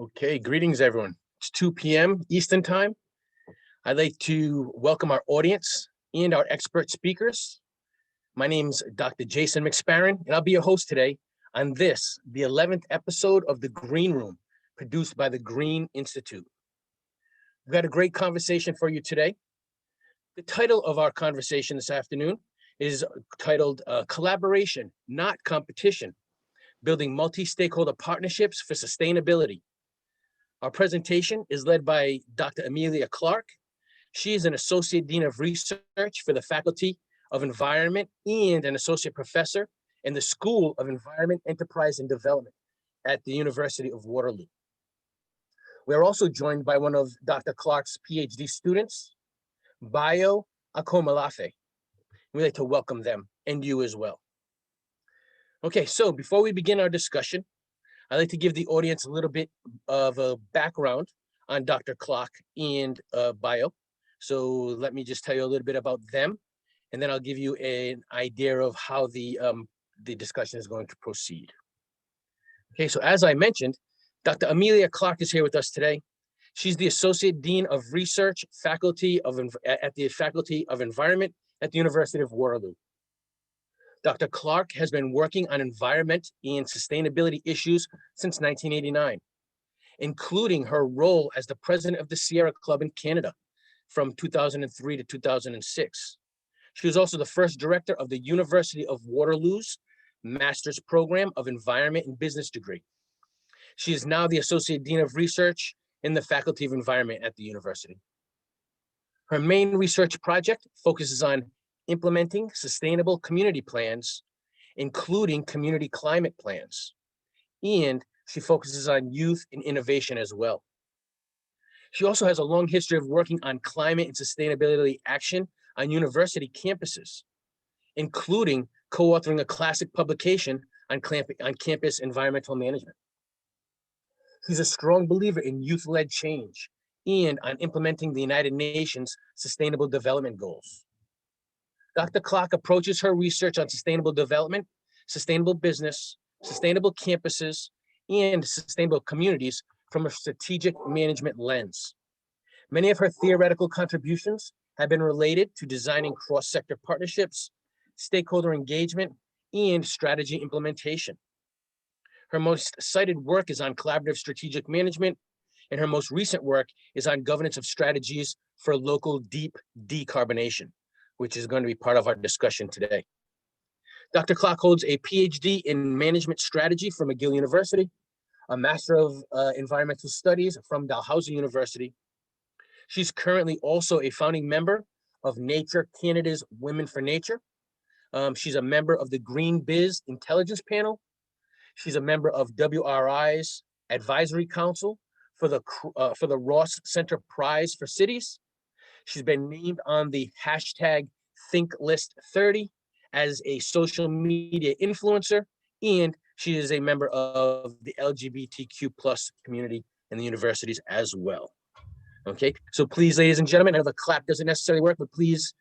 Okay, greetings everyone. It's 2 p.m. Eastern Time. I'd like to welcome our audience and our expert speakers. My name's Dr. Jason McSparron, and I'll be your host today on this, the 11th episode of The Green Room, produced by the Green Institute. We've got a great conversation for you today. The title of our conversation this afternoon is titled Collaboration, Not Competition, Building Multi-Stakeholder Partnerships for Sustainability. Our presentation is led by Dr. Amelia Clarke. She is an Associate Dean of Research for the Faculty of Environment and an Associate Professor in the School of Environment, Enterprise, and Development at the University of Waterloo. We are also joined by one of Dr. Clarke's PhD students, Bayo Akomolafe. We'd like to welcome them and you as well. Okay, so before we begin our discussion, I'd like to give the audience a little bit of a background on Dr. Clarke and Bayo. So let me just tell you a little bit about them, and then I'll give you an idea of how the discussion is going to proceed. Okay, so as I mentioned, Dr. Amelia Clarke is here with us today. She's the Associate Dean of Research at the Faculty of Environment at the University of Waterloo. Dr. Clarke has been working on environment and sustainability issues since 1989, including her role as the president of the Sierra Club in Canada from 2003 to 2006. She was also the first director of the University of Waterloo's Master's Program of Environment and Business degree. She is now the Associate Dean of Research in the Faculty of Environment at the university. Her main research project focuses on implementing sustainable community plans, including community climate plans. And she focuses on youth and innovation as well. She also has a long history of working on climate and sustainability action on university campuses, including co-authoring a classic publication on campus environmental management. She's a strong believer in youth-led change and on implementing the United Nations Sustainable Development Goals. Dr. Clarke approaches her research on sustainable development, sustainable business, sustainable campuses, and sustainable communities from a strategic management lens. Many of her theoretical contributions have been related to designing cross-sector partnerships, stakeholder engagement, and strategy implementation. Her most cited work is on collaborative strategic management, and her most recent work is on governance of strategies for local deep decarbonation, which is going to be part of our discussion today. Dr. Clarke holds a PhD in management strategy from McGill University, a Master of Environmental Studies from Dalhousie University. She's currently also a founding member of Nature Canada's Women for Nature. She's a member of the Green Biz Intelligence Panel. She's a member of WRI's Advisory Council for the Ross Center Prize for Cities. She's been named on the hashtag ThinkList30 as a social media influencer, and she is a member of the LGBTQ+ community in the universities as well. Okay, so please, ladies and gentlemen, I know the clap doesn't necessarily work, but please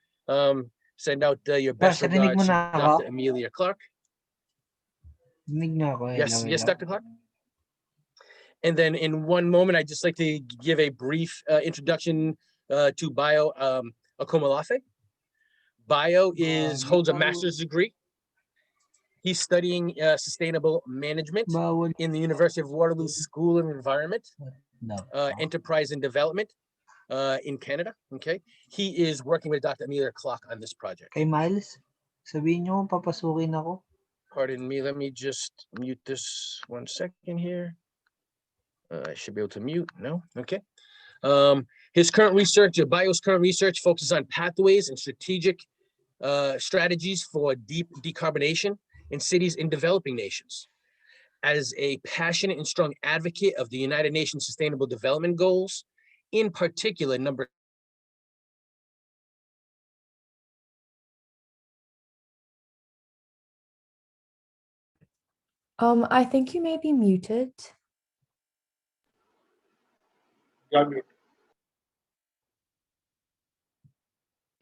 send out your best regards to Dr. Amelia Clarke. Yes, yes, Dr. Clarke. And then in one moment, I'd just like to give a brief introduction to Bayo Akomolafe. Bayo holds a master's degree. He's studying sustainable management in the University of Waterloo School of Environment, Enterprise and Development in Canada. Okay, he is working with Dr. Amelia Clarke on this project. Hey Miles, sabihin niyo papasukin ako. Pardon me, let me just mute this 1 second here. I should be able to mute, no? Okay. Bayo's current research focuses on pathways and strategic strategies for deep decarbonation in cities in developing nations. As a passionate and strong advocate of the United Nations Sustainable Development Goals, in particular, number I think you may be muted.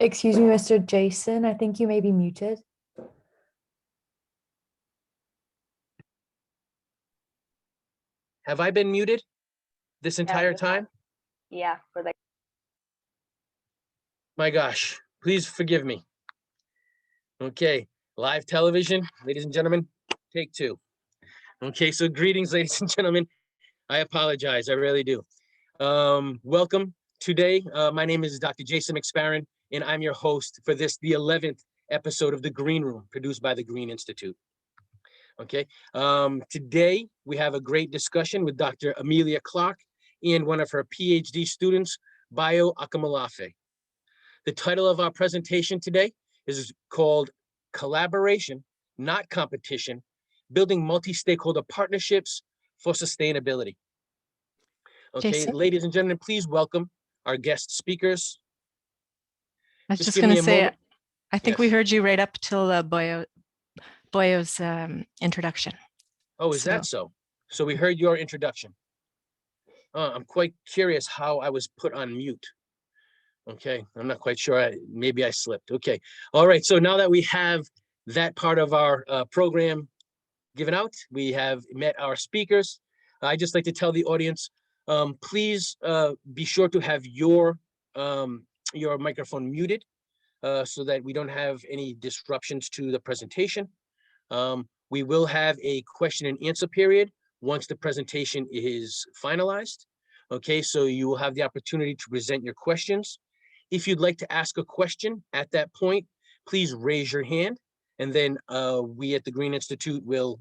Excuse me, Mr. Jason, I think you may be muted. Have I been muted? this entire time? Yeah, for the My gosh, please forgive me. Okay, live television, ladies and gentlemen, take two. Okay, so greetings, ladies and gentlemen. I apologize, I really do. Welcome today. My name is Dr. Jason McSparren, and I'm your host for this, the 11th episode of The Green Room, produced by the Green Institute. Okay, today we have a great discussion with Dr. Amelia Clarke and one of her PhD students, Bayo Akamalafe. The title of our presentation today is called Collaboration, Not Competition, Building Multi-Stakeholder Partnerships for Sustainability. Okay, Jason? ladies and gentlemen, please welcome our guest speakers. I was Just just give going me to a say, moment. I think we Yes. heard you right up till Boyo's introduction. Oh, is that so? So we heard your introduction. I'm quite curious how I was put on mute. Okay, I'm not quite sure. Maybe I slipped. Okay, all right. So now that we have that part of our program given out, we have met our speakers. I just like to tell the audience, please be sure to have your microphone muted so that we don't have any disruptions to the presentation. We will have a question and answer period once the presentation is finalized. Okay, so you will have the opportunity to present your questions. If you'd like to ask a question at that point, please raise your hand, and then we at the Green Institute will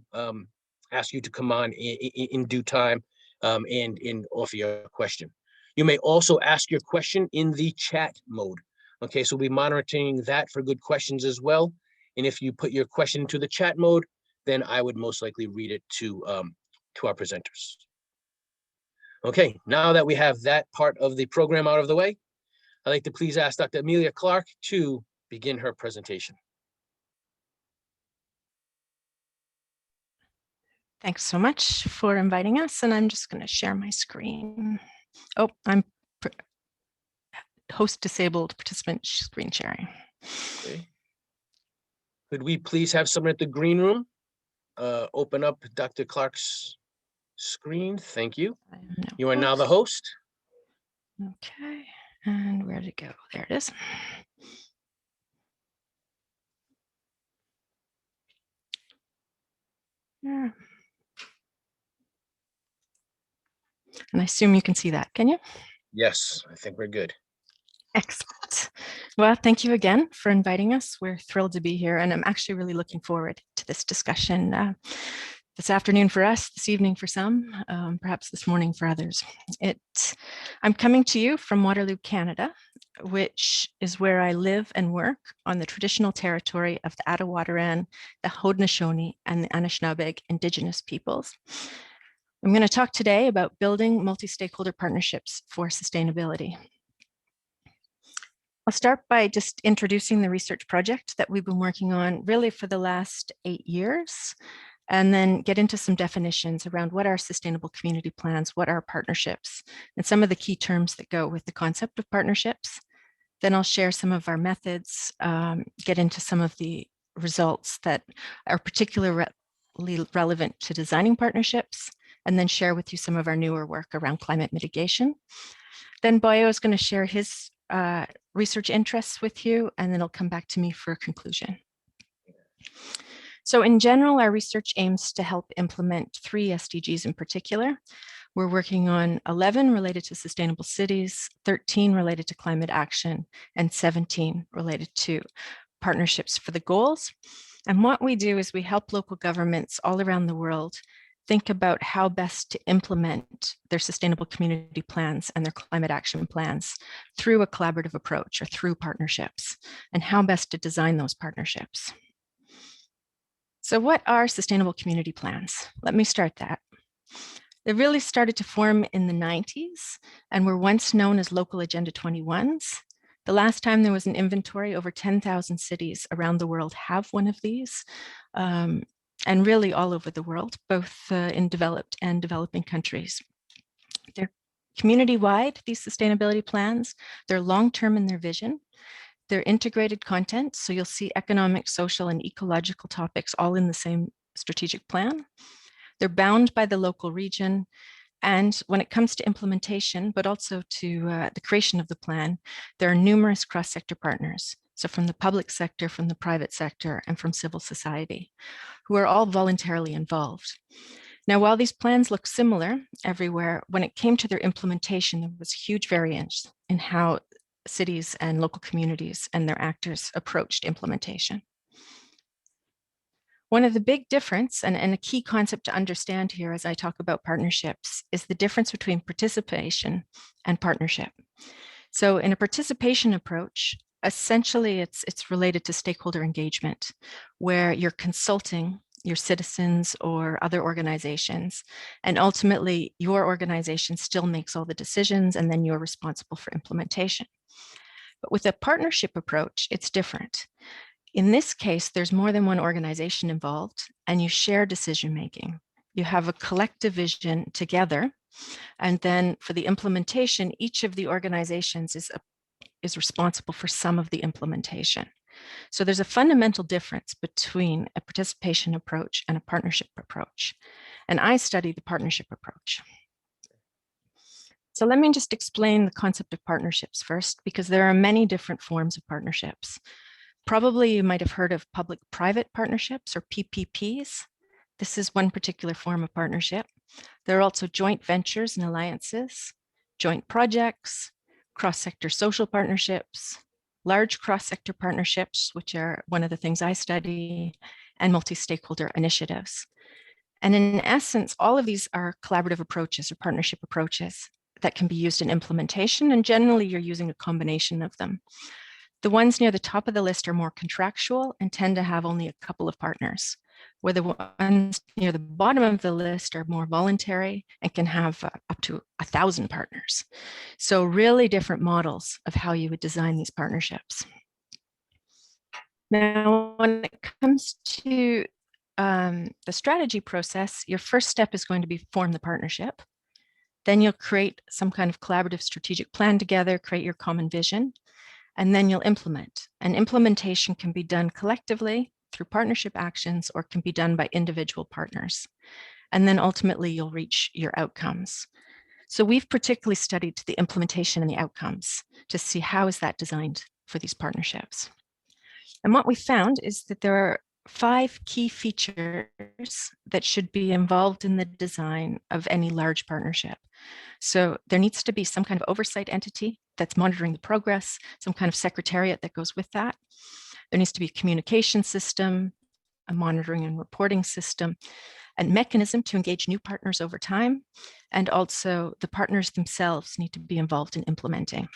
ask you to come on in due time and offer your question. You may also ask your question in the chat mode. Okay, so we'll be monitoring that for good questions as well. And if you put your question into the chat mode, then I would most likely read it to our presenters. Okay, now that we have that part of the program out of the way, I'd like to please ask Dr. Amelia Clarke to begin her presentation. Thanks so much for inviting us, and I'm just going to share my screen. Oh, I'm host disabled participant screen sharing. Okay. Could we please have someone at the green room open up Dr. Clarke's screen? Thank you. You are now the host. Okay, and where to go? There it is. Yeah. And I assume you can see that, can you? Yes, I think we're good. Excellent. Well, thank you again for inviting us. We're thrilled to be here, and I'm actually really looking forward to this discussion this afternoon for us, this evening for some, perhaps this morning for others. I'm coming to you from Waterloo, Canada, which is where I live and work on the traditional territory of the Attawattaran, the Haudenosaunee, and the Anishinaabeg Indigenous peoples. I'm going to talk today about building multi-stakeholder partnerships for sustainability. I'll start by just introducing the research project that we've been working on really for the last 8 years, and then get into some definitions around what are sustainable community plans, what are partnerships, and some of the key terms that go with the concept of partnerships. Then I'll share some of our methods, get into some of the results that are particularly relevant to designing partnerships, and then share with you some of our newer work around climate mitigation. Then Bayo is going to share his research interests with you, and then he'll come back to me for a conclusion. So in general, our research aims to help implement 3 SDGs in particular. We're working on 11 related to sustainable cities, 13 related to climate action, and 17 related to partnerships for the goals. And what we do is we help local governments all around the world think about how best to implement their sustainable community plans and their climate action plans through a collaborative approach or through partnerships, and how best to design those partnerships. So what are sustainable community plans? Let me start that. They really started to form in the 90s and were once known as local Agenda 21s. The last time there was an inventory, over 10,000 cities around the world have one of these. And really all over the world, both in developed and developing countries. They're community-wide, these sustainability plans. They're long-term in their vision. They're integrated content, so you'll see economic, social, and ecological topics all in the same strategic plan. They're bound by the local region. And when it comes to implementation, but also to the creation of the plan, there are numerous cross-sector partners. So from the public sector, from the private sector, and from civil society, who are all voluntarily involved. Now, while these plans look similar everywhere, when it came to their implementation, there was huge variance in how cities and local communities and their actors approached implementation. One of the big difference, and a key concept to understand here as I talk about partnerships, is the difference between participation and partnership. So in a participation approach, essentially it's related to stakeholder engagement, where you're consulting your citizens or other organizations, and ultimately your organization still makes all the decisions, and then you're responsible for implementation. But with a partnership approach, it's different. In this case, there's more than one organization involved, and you share decision-making. You have a collective vision together, and then for the implementation, each of the organizations is responsible for some of the implementation. So there's a fundamental difference between a participation approach and a partnership approach. And I study the partnership approach. So let me just explain the concept of partnerships first, because there are many different forms of partnerships. Probably you might have heard of public-private partnerships, or PPPs. This is one particular form of partnership. There are also joint ventures and alliances, joint projects, cross-sector social partnerships, large cross-sector partnerships, which are one of the things I study, and multi-stakeholder initiatives. And in essence, all of these are collaborative approaches or partnership approaches that can be used in implementation, and generally you're using a combination of them. The ones near the top of the list are more contractual and tend to have only a couple of partners, where the ones near the bottom of the list are more voluntary and can have up to 1,000 partners. So really different models of how you would design these partnerships. Now, when it comes to the strategy process, your first step is going to be form the partnership. Then you'll create some kind of collaborative strategic plan together, create your common vision, and then you'll implement. And implementation can be done collectively through partnership actions, or can be done by individual partners. And then ultimately you'll reach your outcomes. So we've particularly studied the implementation and the outcomes to see how is that designed for these partnerships. And what we found is that there are 5 key features that should be involved in the design of any large partnership. So there needs to be some kind of oversight entity that's monitoring the progress, some kind of secretariat that goes with that. There needs to be a communication system, a monitoring and reporting system, a mechanism to engage new partners over time, and also the partners themselves need to be involved in implementing.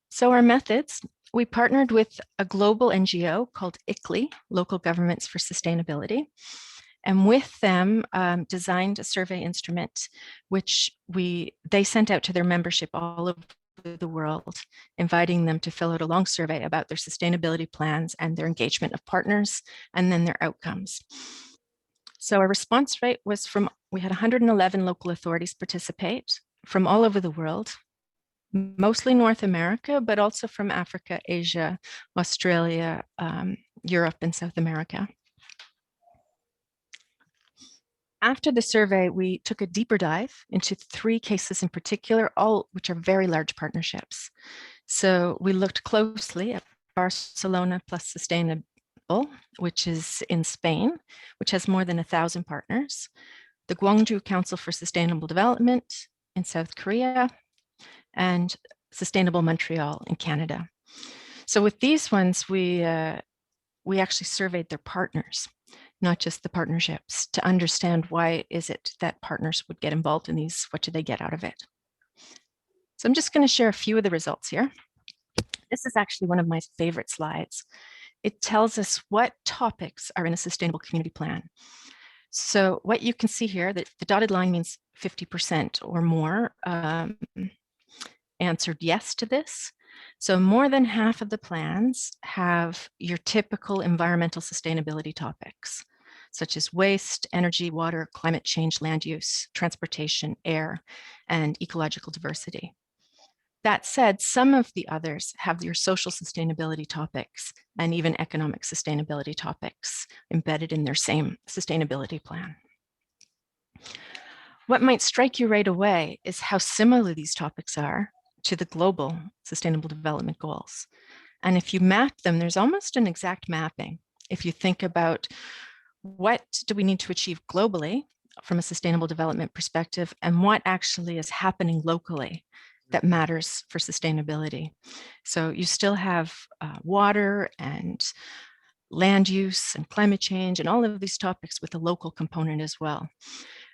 So our methods, we partnered with a global NGO called ICLEI, Local Governments for Sustainability, and with them designed a survey instrument, which they sent out to their membership all over the world, inviting them to fill out a long survey about their sustainability plans and their engagement of partners, and then their outcomes. So our response rate was we had 111 local authorities participate from all over the world, mostly North America, but also from Africa, Asia, Australia, Europe, and South America. After the survey, we took a deeper dive into 3 cases in particular, all which are very large partnerships. So we looked closely at Barcelona Plus Sustainable, which is in Spain, which has more than 1,000 partners, the Gwangju Council for Sustainable Development in South Korea, and Sustainable Montreal in Canada. So with these ones, we actually surveyed their partners, not just the partnerships, to understand why is it that partners would get involved in these, what do they get out of it? So I'm just going to share a few of the results here. This is actually one of my favorite slides. It tells us what topics are in a sustainable community plan. So what you can see here, that the dotted line means 50% or more answered yes to this. So more than half of the plans have your typical environmental sustainability topics, such as waste, energy, water, climate change, land use, transportation, air, and ecological diversity. That said, some of the others have your social sustainability topics and even economic sustainability topics embedded in their same sustainability plan. What might strike you right away is how similar these topics are to the global Sustainable Development Goals. And if you map them, there's almost an exact mapping. If you think about what do we need to achieve globally from a sustainable development perspective, and what actually is happening locally that matters for sustainability. So you still have water and land use and climate change and all of these topics with a local component as well.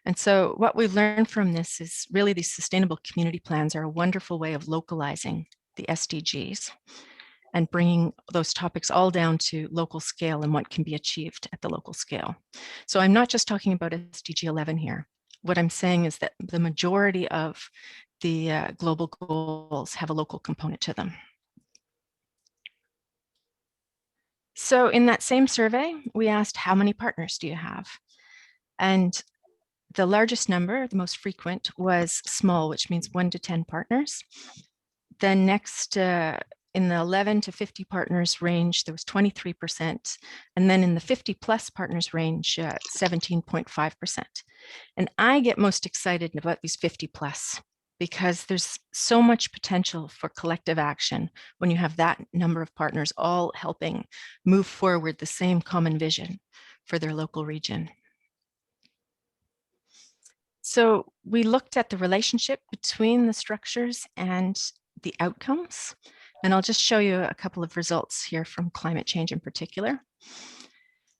And so what we've learned from this is really these sustainable community plans are a wonderful way of localizing the SDGs and bringing those topics all down to local scale and what can be achieved at the local scale. So I'm not just talking about SDG 11 here. What I'm saying is that the majority of the global goals have a local component to them. So in that same survey, we asked, how many partners do you have? And the largest number, the most frequent, was small, which means 1 to 10 partners. Then next, in the 11 to 50 partners range, there was 23%. And then in the 50 plus partners range, 17.5%. And I get most excited about these 50 plus because there's so much potential for collective action when you have that number of partners all helping move forward the same common vision for their local region. So we looked at the relationship between the structures and the outcomes. And I'll just show you a couple of results here from climate change in particular.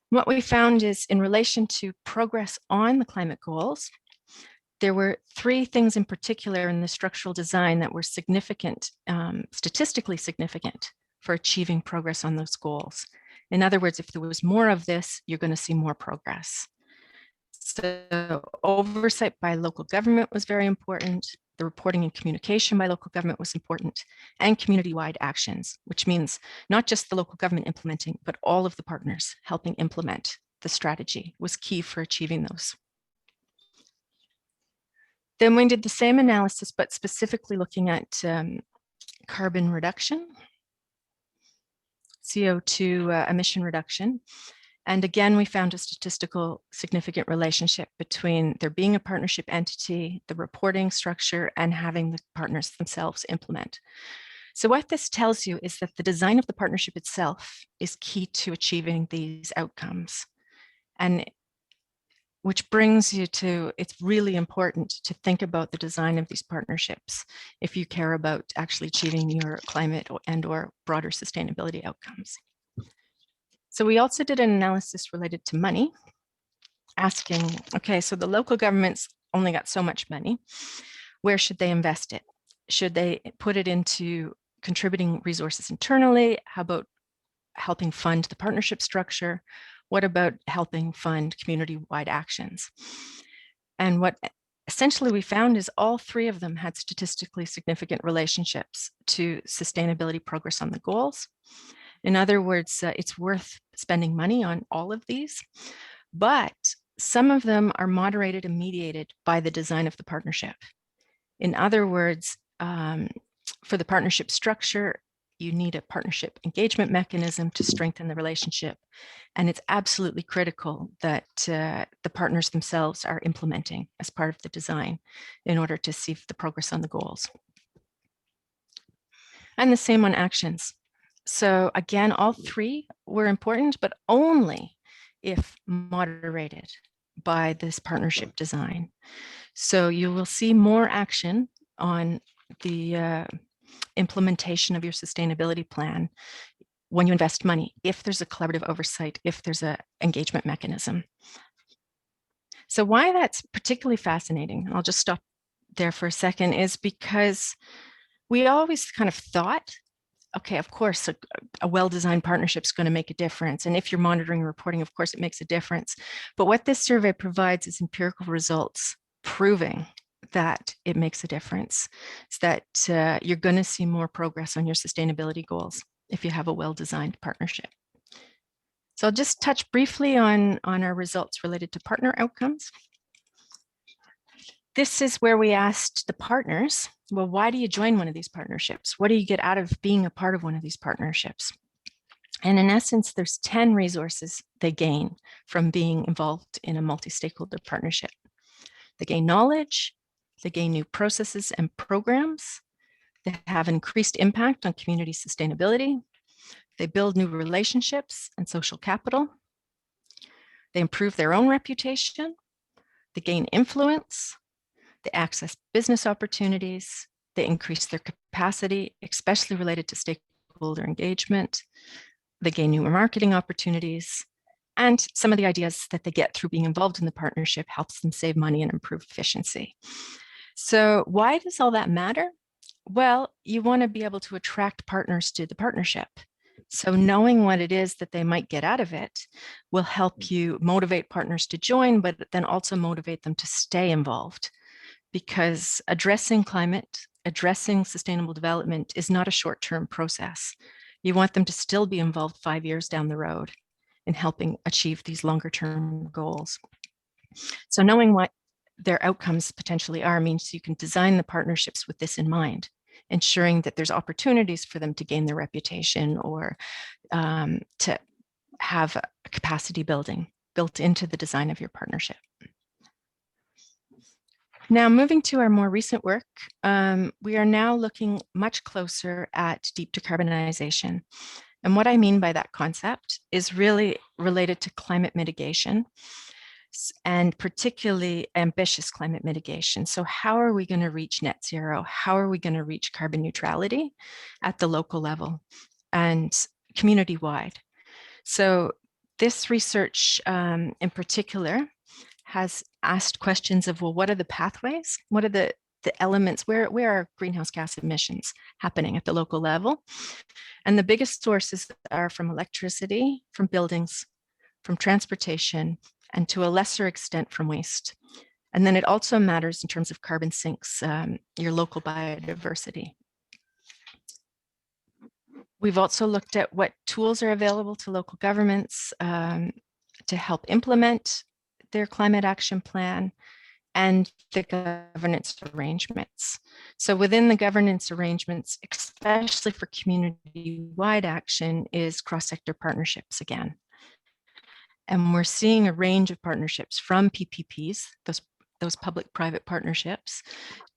What we found is in relation to progress on the climate goals, there were 3 things in particular in the structural design that were significant, statistically significant for achieving progress on those goals. In other words, if there was more of this, you're going to see more progress. So oversight by local government was very important. The reporting and communication by local government was important, and community-wide actions, which means not just the local government implementing, but all of the partners helping implement the strategy was key for achieving those. Then we did the same analysis, but specifically looking at carbon reduction, CO2 emission reduction. And again, we found a statistical significant relationship between there being a partnership entity, the reporting structure, and having the partners themselves implement. So what this tells you is that the design of the partnership itself is key to achieving these outcomes. And which brings you to, it's really important to think about the design of these partnerships if you care about actually achieving your climate and/or broader sustainability outcomes. So we also did an analysis related to money, asking, okay, so the local governments only got so much money. Where should they invest it? Should they put it into contributing resources internally? How about helping fund the partnership structure? What about helping fund community-wide actions? And what essentially we found is all 3 of them had statistically significant relationships to sustainability progress on the goals. In other words, it's worth spending money on all of these, but some of them are moderated and mediated by the design of the partnership. In other words, for the partnership structure, you need a partnership engagement mechanism to strengthen the relationship. And it's absolutely critical that the partners themselves are implementing as part of the design in order to see the progress on the goals. And the same on actions. So again, all 3 were important, but only if moderated by this partnership design. So you will see more action on the implementation of your sustainability plan when you invest money, if there's a collaborative oversight, if there's an engagement mechanism. So why that's particularly fascinating, I'll just stop there for a second, is because we always kind of thought, okay, of course, a well-designed partnership is going to make a difference. And if you're monitoring and reporting, of course, it makes a difference. But what this survey provides is empirical results proving that it makes a difference. It's that you're going to see more progress on your sustainability goals if you have a well-designed partnership. So I'll just touch briefly on our results related to partner outcomes. This is where we asked the partners, well, why do you join one of these partnerships? What do you get out of being a part of one of these partnerships? And in essence, there's 10 resources they gain from being involved in a multi-stakeholder partnership. They gain knowledge, they gain new processes and programs, they have increased impact on community sustainability, they build new relationships and social capital, they improve their own reputation, they gain influence, they access business opportunities, they increase their capacity, especially related to stakeholder engagement, they gain new marketing opportunities, and some of the ideas that they get through being involved in the partnership helps them save money and improve efficiency. So why does all that matter? Well, you want to be able to attract partners to the partnership. So knowing what it is that they might get out of it will help you motivate partners to join, but then also motivate them to stay involved. Because addressing climate, addressing sustainable development is not a short-term process. You want them to still be involved 5 years down the road in helping achieve these longer-term goals. So knowing what their outcomes potentially are means you can design the partnerships with this in mind, ensuring that there's opportunities for them to gain their reputation or to have a capacity building built into the design of your partnership. Now, moving to our more recent work, we are now looking much closer at deep decarbonization. And what I mean by that concept is really related to climate mitigation, and particularly ambitious climate mitigation. So how are we going to reach net zero? How are we going to reach carbon neutrality at the local level and community-wide? So this research in particular has asked questions of, well, what are the pathways? What are the elements? Where are greenhouse gas emissions happening at the local level? And the biggest sources are from electricity, from buildings, from transportation, and to a lesser extent from waste. And then it also matters in terms of carbon sinks, your local biodiversity. We've also looked at what tools are available to local governments to help implement their climate action plan and the governance arrangements. So within the governance arrangements, especially for community-wide action, is cross-sector partnerships again. And we're seeing a range of partnerships from PPPs, those public-private partnerships,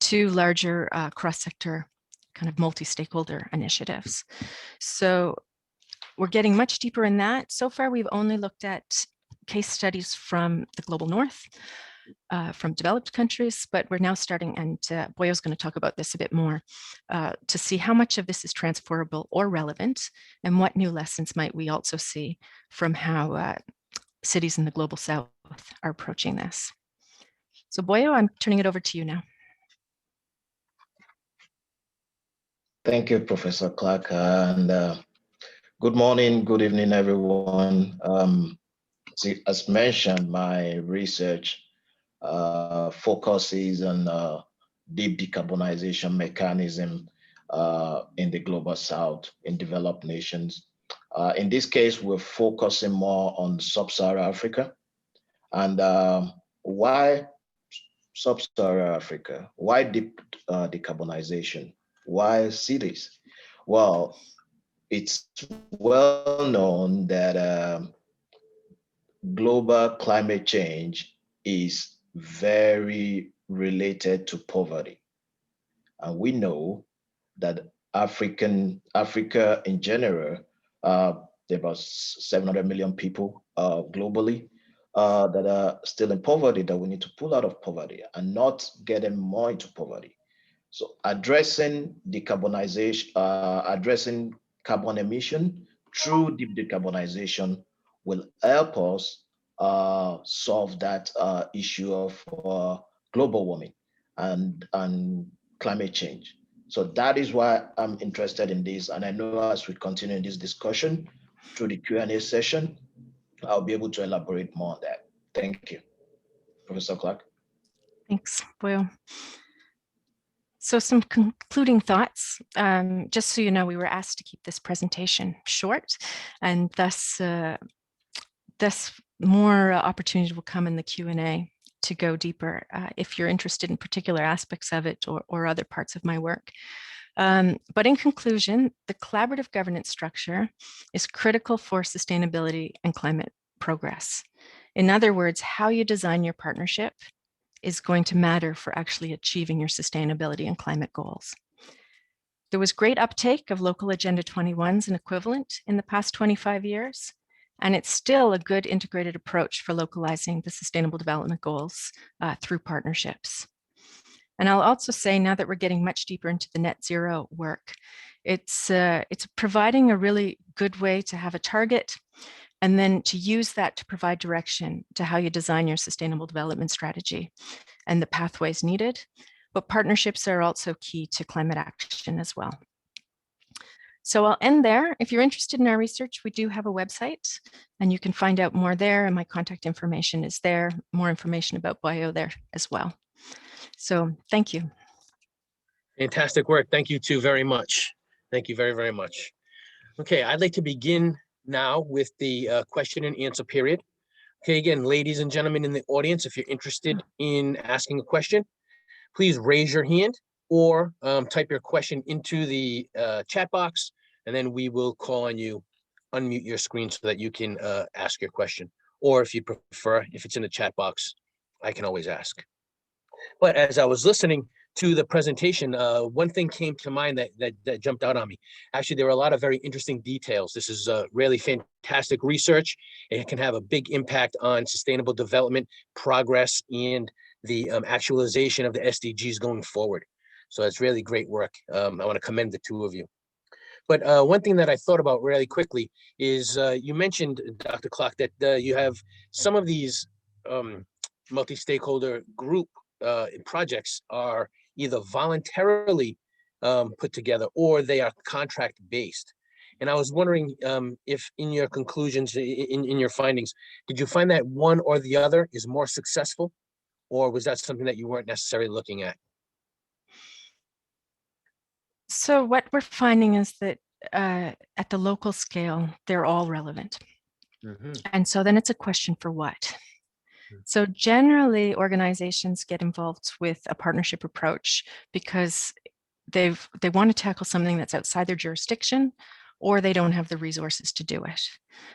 to larger cross-sector kind of multi-stakeholder initiatives. So we're getting much deeper in that. So far, we've only looked at case studies from the global north, from developed countries, but we're now starting, and Boyo's going to talk about this a bit more, to see how much of this is transferable or relevant, and what new lessons might we also see from how cities in the global south are approaching this. So Boyo, I'm turning it over to you now. Thank you, Professor Clarke, and good morning, good evening, everyone. As mentioned, my research focuses on deep decarbonization mechanism in the global south, in developed nations. In this case, we're focusing more on sub-Saharan Africa. And why sub-Saharan Africa? Why deep decarbonization? Why cities? Well, it's well known that global climate change is very related to poverty. And we know that Africa in general, there are about 700 million people globally that are still in poverty, that we need to pull out of poverty and not get them more into poverty. So addressing decarbonization, addressing carbon emission through deep decarbonization will help us solve that issue of global warming and climate change. So that is why I'm interested in this. And I know as we continue in this discussion through the Q&A session, I'll be able to elaborate more on that. Thank you. Professor Clarke. Thanks, Boyo. So some concluding thoughts. Just so you know, we were asked to keep this presentation short, and thus more opportunities will come in the Q&A to go deeper if you're interested in particular aspects of it or other parts of my work. But in conclusion, the collaborative governance structure is critical for sustainability and climate progress. In other words, how you design your partnership is going to matter for actually achieving your sustainability and climate goals. There was great uptake of local Agenda 21s and equivalent in the past 25 years, and it's still a good integrated approach for localizing the Sustainable Development Goals through partnerships. And I'll also say, now that we're getting much deeper into the net zero work, it's providing a really good way to have a target and then to use that to provide direction to how you design your sustainable development strategy and the pathways needed. But partnerships are also key to climate action as well. So I'll end there. If you're interested in our research, we do have a website and you can find out more there, and my contact information is there, more information about BIO there as well. So thank you. Fantastic work. Thank you two very much. Thank you very, very much. Okay, I'd like to begin now with the question and answer period. Okay, again, ladies and gentlemen in the audience, if you're interested in asking a question, please raise your hand or type your question into the chat box, and then we will call on you, unmute your screen so that you can ask your question. Or if you prefer, if it's in the chat box, I can always ask. But as I was listening to the presentation, one thing came to mind that jumped out on me. Actually, there were a lot of very interesting details. This is really fantastic research. It can have a big impact on sustainable development, progress, and the actualization of the SDGs going forward. So it's really great work. I want to commend the two of you. But one thing that I thought about really quickly is you mentioned, Dr. Clarke, that you have some of these multi-stakeholder group projects are either voluntarily put together or they are contract based. And I was wondering if in your conclusions, in your findings, did you find that one or the other is more successful, or was that something that you weren't necessarily looking at? So what we're finding is that at the local scale, they're all relevant. Mm-hmm. And so then it's a question for what? So generally, organizations get involved with a partnership approach because they want to tackle something that's outside their jurisdiction, or they don't have the resources to do it.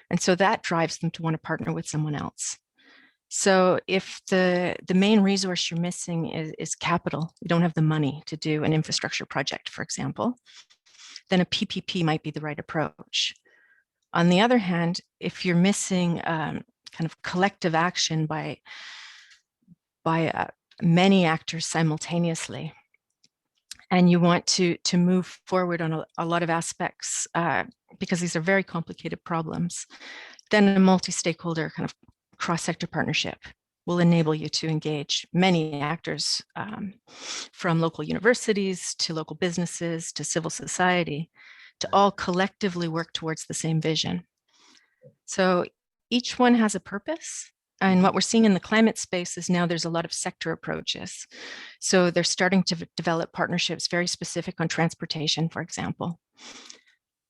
And so that drives them to want to partner with someone else. So if the main resource you're missing is capital, you don't have the money to do an infrastructure project, for example, then a PPP might be the right approach. On the other hand, if you're missing kind of collective action by many actors simultaneously, and you want to move forward on a lot of aspects because these are very complicated problems, then a multi-stakeholder kind of cross-sector partnership will enable you to engage many actors from local universities to local businesses to civil society to all collectively work towards the same vision. So each one has a purpose. And what we're seeing in the climate space is now there's a lot of sector approaches. So they're starting to develop partnerships very specific on transportation, for example.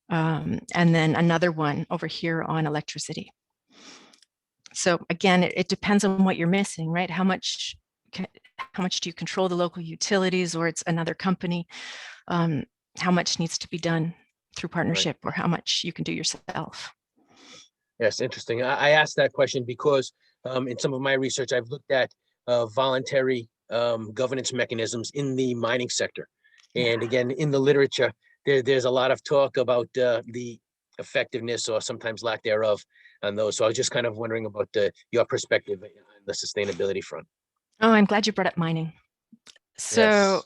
And then another one over here on electricity. So again, it depends on what you're missing, right? How much do you control the local utilities, or it's another company? How much needs to be done through partnership, right, or how much you can do yourself? Yes, interesting. I asked that question because in some of my research, I've looked at voluntary governance mechanisms in the mining sector. And again, in the literature, there's a lot of talk about the effectiveness or sometimes lack thereof on those. So I was just kind of wondering about your perspective on the sustainability front. Oh, I'm glad you brought up mining. So Yes.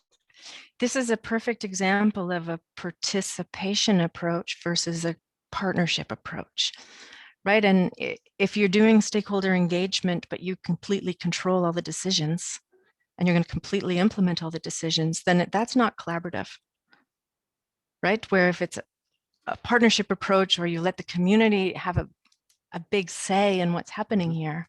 This is a perfect example of a participation approach versus a partnership approach, right? And if you're doing stakeholder engagement, but you completely control all the decisions and you're going to completely implement all the decisions, then that's not collaborative, right? Where if it's a partnership approach where you let the community have a big say in what's happening here,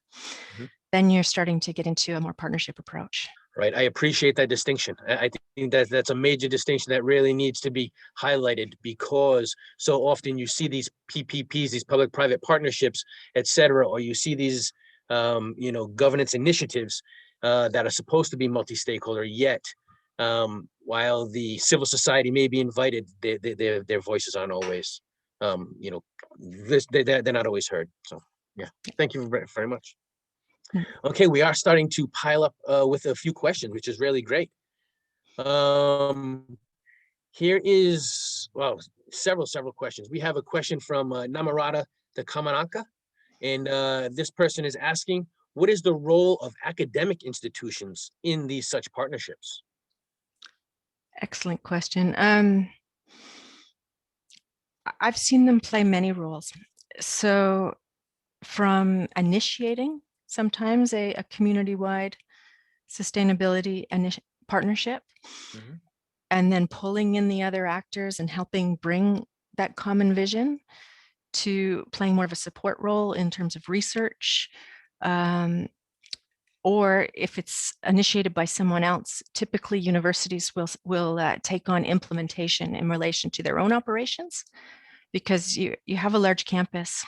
then you're starting to get into a more partnership approach. Right. I appreciate that distinction. I think that's a major distinction that really needs to be highlighted, because so often you see these PPPs, these public-private partnerships, et cetera, or you see these, governance initiatives that are supposed to be multi-stakeholder, yet while the civil society may be invited, their voices aren't always, they're not always heard. So, yeah, thank you very much. Okay, we are starting to pile up with a few questions, which is really great. Here is, well, several questions. We have a question from Namarata de Kamanaka, and this person is asking, what is the role of academic institutions in these such partnerships? Excellent question. I've seen them play many roles. So from initiating sometimes a community-wide sustainability partnership, Mhm. and then pulling in the other actors and helping bring that common vision, to playing more of a support role in terms of research, or if it's initiated by someone else, typically universities will take on implementation in relation to their own operations, because you have a large campus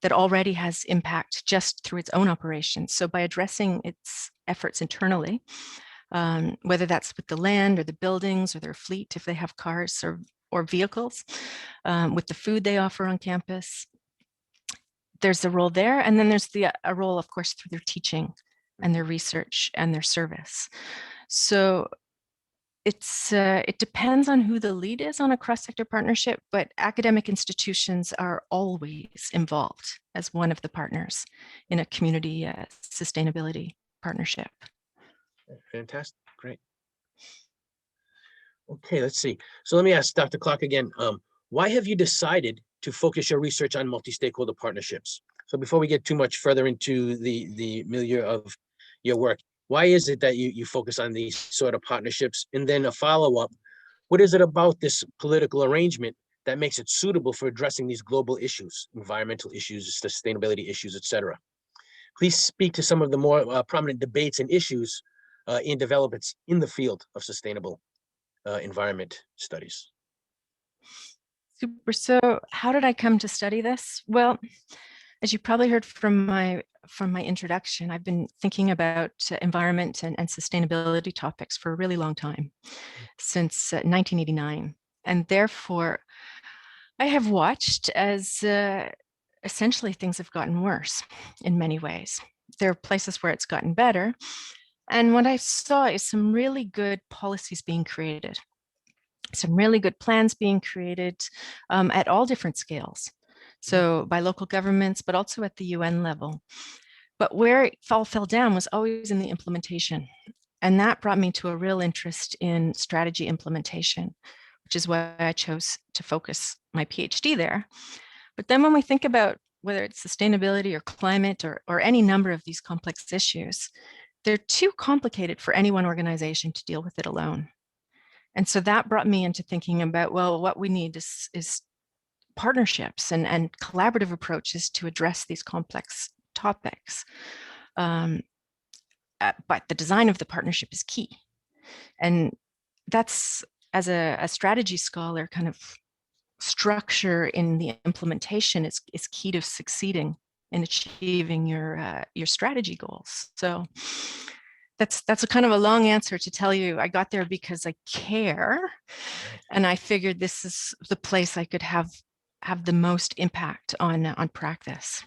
that already has impact just through its own operations. So by addressing its efforts internally, whether that's with the land or the buildings or their fleet, if they have cars or vehicles, with the food they offer on campus, there's a role there. And then there's a role, of course, through their teaching and their research and their service. So it depends on who the lead is on a cross-sector partnership, but academic institutions are always involved as one of the partners in a community sustainability partnership. Fantastic, great. Okay, let's see. So let me ask Dr. Clarke again, why have you decided to focus your research on multi-stakeholder partnerships? So before we get too much further into the milieu of your work, why is it that you focus on these sort of partnerships? And then a follow-up, what is it about this political arrangement that makes it suitable for addressing these global issues, environmental issues, sustainability issues, et cetera? Please speak to some of the more prominent debates and issues in developments in the field of sustainable environment studies. Super. So how did I come to study this? Well, as you probably heard from my introduction, I've been thinking about environment and sustainability topics for a really long time, since 1989. And therefore, I have watched as essentially things have gotten worse in many ways. There are places where it's gotten better. And what I saw is some really good policies being created, some really good plans being created at all different scales. So by local governments, but also at the UN level. But where it fell down was always in the implementation. And that brought me to a real interest in strategy implementation, which is why I chose to focus my PhD there. But then when we think about whether it's sustainability or climate or any number of these complex issues, they're too complicated for any one organization to deal with it alone. And so that brought me into thinking about, well, what we need is partnerships and collaborative approaches to address these complex topics. But the design of the partnership is key. And that's, as a strategy scholar, kind of structure in the implementation is key to succeeding in achieving your strategy goals. So that's a kind of a long answer to tell you I got there because I care, and I figured this is the place I could have the most impact on practice.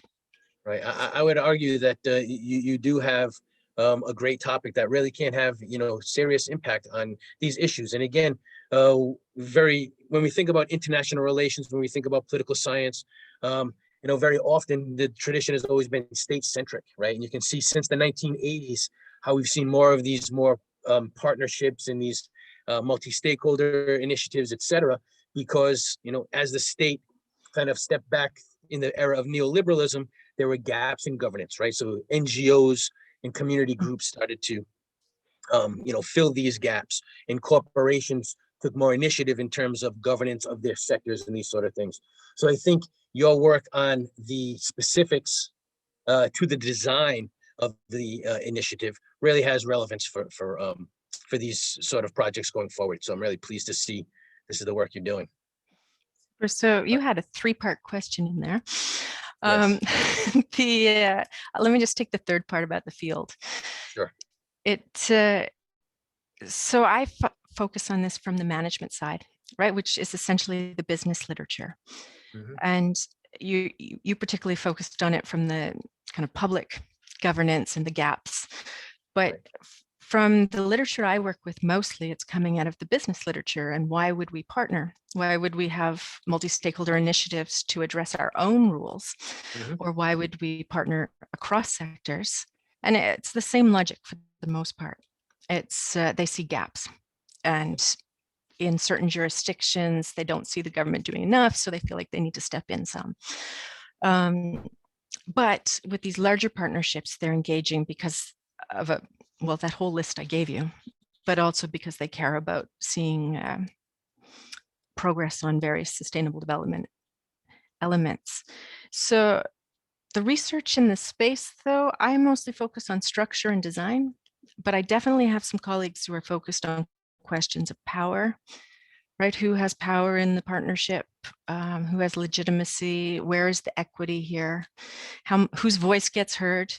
Right. I would argue that you do have a great topic that really can have, serious impact on these issues. And again, when we think about international relations, when we think about political science, very often the tradition has always been state-centric, right? And you can see since the 1980s how we've seen more of these partnerships and these multi-stakeholder initiatives, et cetera, because, as the state kind of stepped back in the era of neoliberalism, there were gaps in governance, right? So NGOs and community groups started to, fill these gaps, and corporations took more initiative in terms of governance of their sectors and these sort of things. So I think your work on the specifics to the design of the initiative really has relevance for these sort of projects going forward. So I'm really pleased to see this is the work you're doing. So you had a three-part question in there. Yes. Let me just take the third part about the field. Sure. So I focus on this from the management side, right, which is essentially the business literature. Mm-hmm. And you particularly focused on it from the kind of public governance and the gaps. But Right. from the literature I work with, mostly it's coming out of the business literature. And why would we partner? Why would we have multi-stakeholder initiatives to address our own rules? Mhm. Or why would we partner across sectors? And it's the same logic for the most part. It's they see gaps, and in certain jurisdictions, they don't see the government doing enough, so they feel like they need to step in some. But with these larger partnerships, they're engaging because of that whole list I gave you, but also because they care about seeing progress on various sustainable development elements. So the research in this space, though, I mostly focus on structure and design, but I definitely have some colleagues who are focused on questions of power, right? Who has power in the partnership? Who has legitimacy? Where is the equity here? Whose voice gets heard?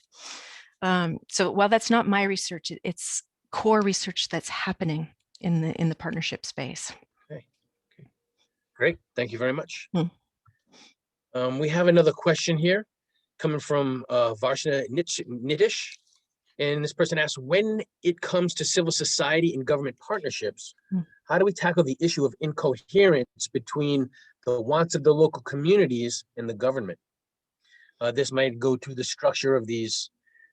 So while that's not my research, it's core research that's happening in the partnership space. Okay. Great. Thank you very much. Hmm. We have another question here coming from Varsha Nitish. And this person asks, when it comes to civil society and government partnerships, how do we tackle the issue of incoherence between the wants of the local communities and the government? This might go to the structure of these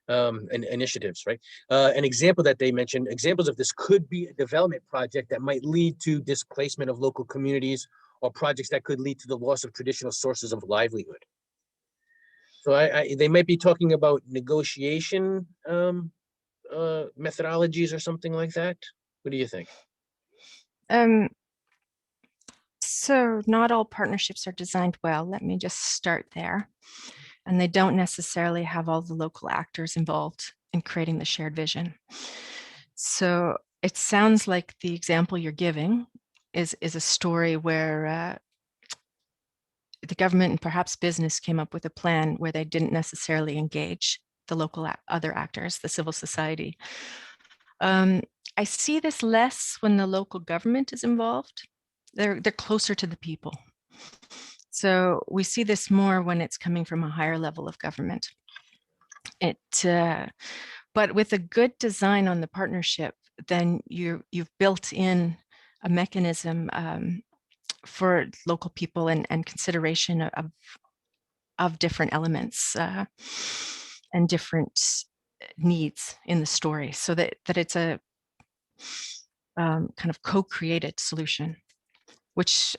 initiatives, right? An example that they mentioned, examples of this could be a development project that might lead to displacement of local communities, or projects that could lead to the loss of traditional sources of livelihood. So they might be talking about negotiation methodologies or something like that. What do you think? So not all partnerships are designed well. Let me just start there. And they don't necessarily have all the local actors involved in creating the shared vision. So it sounds like the example you're giving is a story where the government and perhaps business came up with a plan where they didn't necessarily engage the local other actors, the civil society. I see this less when the local government is involved. They're closer to the people. So we see this more when it's coming from a higher level of government. But with a good design on the partnership, then you've built in a mechanism for local people and consideration of different elements and different needs in the story, so that it's a kind of co-created solution, which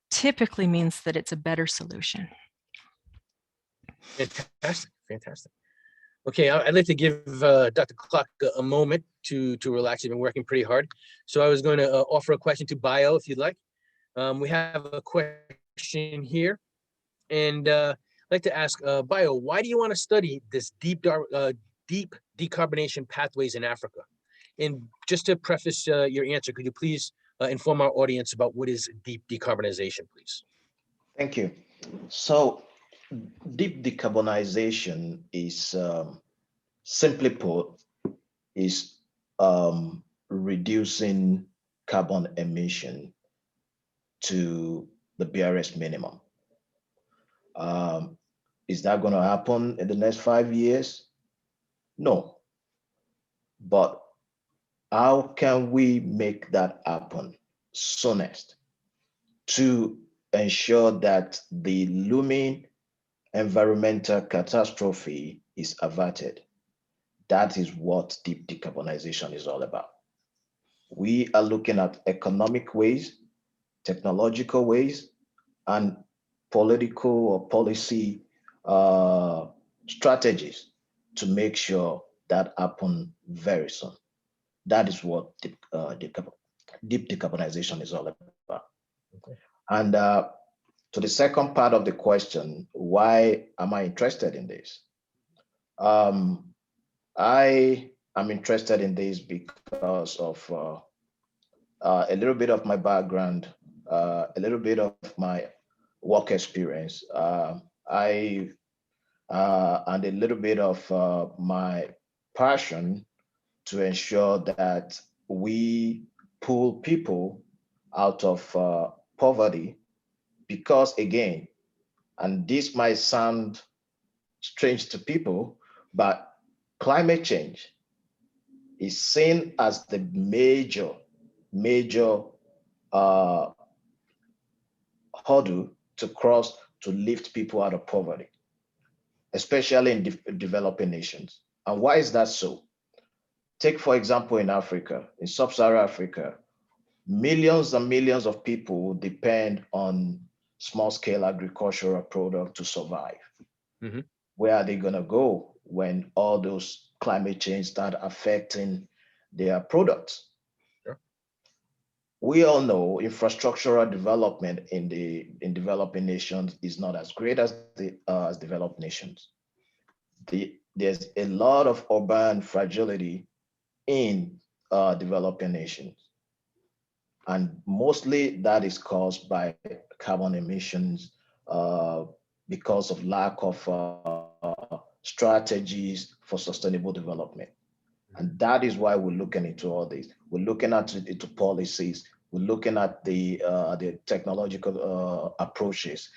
typically means that it's a better solution. Fantastic, fantastic. Okay, I'd like to give Dr. Clarke a moment to relax. You've been working pretty hard. So I was going to offer a question to Bio, if you'd like. We have a question here, and I'd like to ask Bio, why do you want to study this deep decarbonation pathways in Africa? And just to preface your answer, could you please inform our audience about what is deep decarbonization, please? Thank you. So deep decarbonization is, simply put, is reducing carbon emission to the barest minimum. Is that going to happen in the next 5 years? No. But how can we make that happen soonest to ensure that the looming environmental catastrophe is averted? That is what deep decarbonization is all about. We are looking at economic ways, technological ways, and political or policy strategies to make sure that happen very soon. That is what deep decarbonization is all about. Okay. And to the second part of the question, why am I interested in this? I am interested in this because of a little bit of my background, a little bit of my work experience, and a little bit of my passion to ensure that we pull people out of poverty, because again, and this might sound strange to people, But climate change is seen as the major hurdle to cross to lift people out of poverty, especially in developing nations. And why is that so? Take, for example, in Africa, in sub-Saharan Africa, millions and millions of people depend on small-scale agricultural product to survive. Mhm. Where are they gonna go when all those climate change start affecting their products? Sure. We all know infrastructural development in developing nations is not as great as as developed nations. There's a lot of urban fragility in developing nations. And mostly that is caused by carbon emissions because of lack of strategies for sustainable development. And that is why we're looking into all this. We're looking at into policies. We're looking at the technological approaches,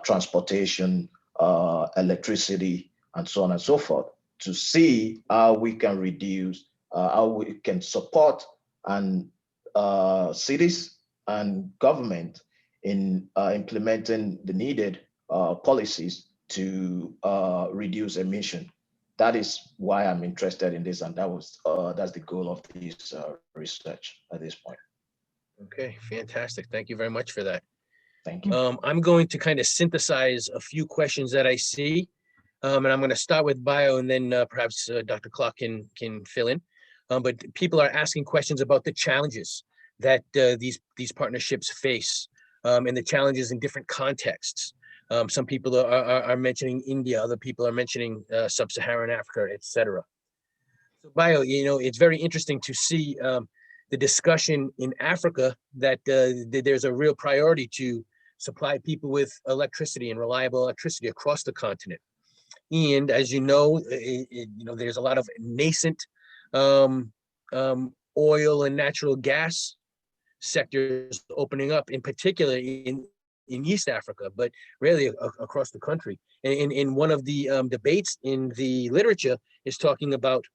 transportation, electricity, and so on and so forth, to see how we can reduce, how we can support and cities and government in implementing the needed policies to reduce emission. That is why I'm interested in this, and that's the goal of this research at this point. Okay, fantastic. Thank you very much for that. Thank you. I'm going to kind of synthesize a few questions that I see, and I'm going to start with bio, and then perhaps Dr. Clarke can fill in. But people are asking questions about the challenges that these partnerships face, and the challenges in different contexts. Some people are mentioning India, other people are mentioning sub-Saharan Africa, etc. So bio, it's very interesting to see the discussion in Africa that there's a real priority to supply people with electricity and reliable electricity across the continent. And as you know, there's a lot of nascent oil and natural gas sectors opening up, in particular in East Africa, but really across the country. And in one of the debates in the literature is talking about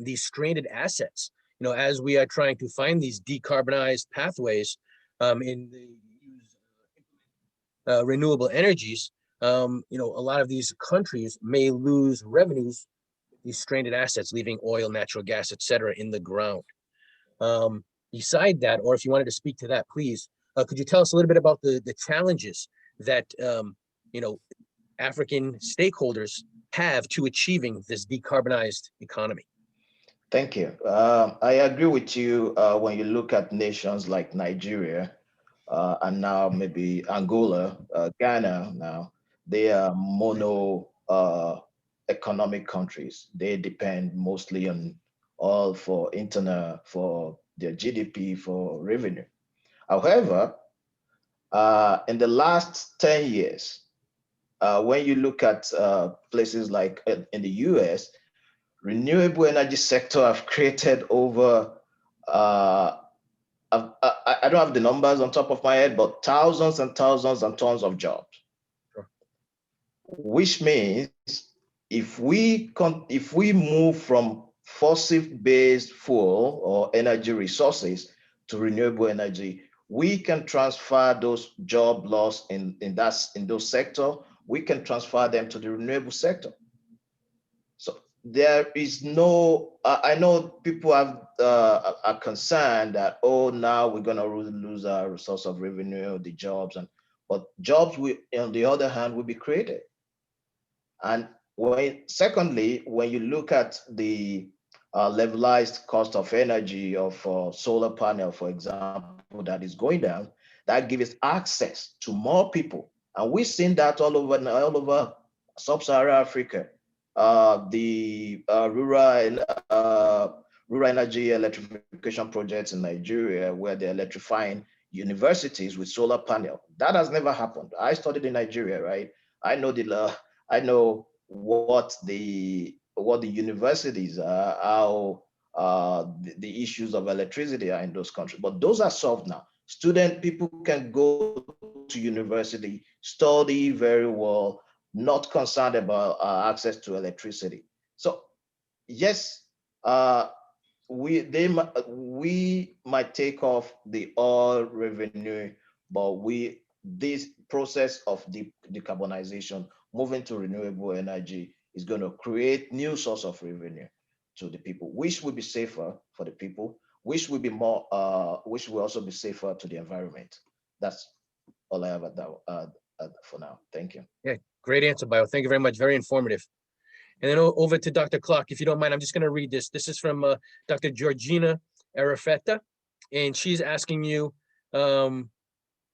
these stranded assets. As we are trying to find these decarbonized pathways in the renewable energies, a lot of these countries may lose revenues, these stranded assets, leaving oil, natural gas, etc., in the ground. Beside that, or if you wanted to speak to that, please, could you tell us a little bit about the challenges that African stakeholders have to achieving this decarbonized economy? Thank you. I agree with you when you look at nations like Nigeria and now maybe Angola, Ghana now, they are mono economic countries. They depend mostly on oil for their GDP, for revenue. However, in the last 10 years, when you look at places like in the US, renewable energy sector have created over, I don't have the numbers on top of my head, but thousands and thousands and tons of jobs. Sure. Which means if we move from fossil-based fuel or energy resources to renewable energy, we can transfer those job loss in those sectors. We can transfer them to the renewable sector. So there is no. I know people are concerned that, oh, now we're gonna lose our source of revenue, the jobs, but jobs will, on the other hand, will be created. And secondly, when you look at the levelized cost of energy of solar panel, for example, that is going down, that gives access to more people. And we've seen that all over sub-Saharan Africa. The rural energy electrification projects in Nigeria, where they're electrifying universities with solar panel. That has never happened. I studied in Nigeria, right? I know what the universities are, how the issues of electricity are in those countries, but those are solved now. People can go to university, study very well, not concerned about access to electricity. So yes, we might take off the oil revenue, but this process of decarbonization, moving to renewable energy, is going to create new source of revenue to the people, which will be safer for the people, which will be more, which will also be safer to the environment. That's all I have at that for now. Thank you. Yeah, great answer, Bio. Thank you very much. Very informative. And then over to Dr. Clarke, if you don't mind, I'm just going to read this. This is from Dr. Georgina Arafeta, and she's asking you,